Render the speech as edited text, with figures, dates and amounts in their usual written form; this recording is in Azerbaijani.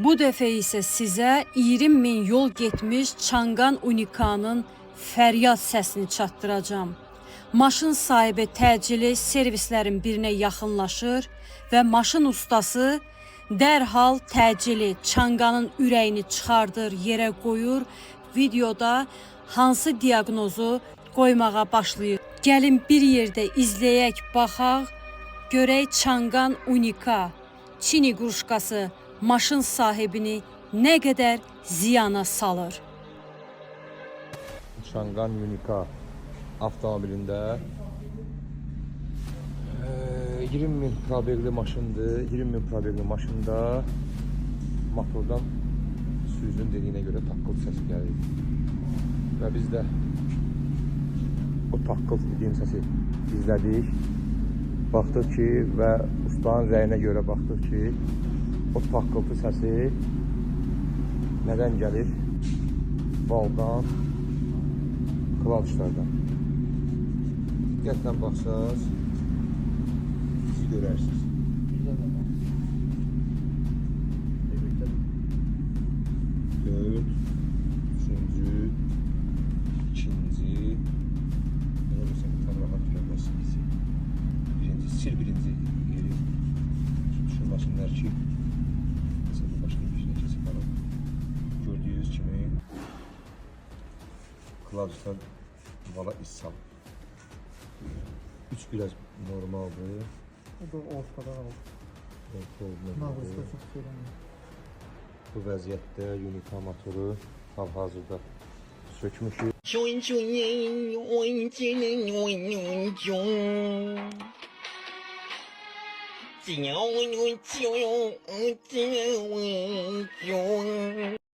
Bu dəfə isə sizə 20.000 yol getmiş Çanqan Unikanın fəryad səsini çatdıracağım. Maşın sahibi təcili servislərin birinə yaxınlaşır və maşın ustası dərhal təcili Çanqanın ürəyini çıxardır, yerə qoyur. Videoda hansı diaqnozu qoymağa başlayır. Gəlin bir yerdə izləyək, baxaq, görək Çanqan Unika, Çin iqruşkası maşın sahibini nə qədər ziyana salır. Çanqan Unika avtomobilində 20.000 probegli maşındır. 20.000 probegli maşında motordan sürücünün dediyinə görə taqqıltı səsi gəlir. Və biz də o taqqıltı dediyim səsi izlədik. Baxdıq ki və ustanın rəyinə görə baxdıq ki o taqqıltı səsi nədən gəlir? Baldan, klavişlərdən. Diqqətlə baxsaq siz görərsiniz. 4, 3-cü, 2-ci, birinci yeri düşünməsinlər ki, mesela başka bir şeyle kesip alalım. Gördüğünüz kimi klavişler vala iz sal. 3 biraz normaldır. O da ortada aldı. Normaldır. Bu vəziyyətdə Unika motoru hal-hazırda sökmüşük.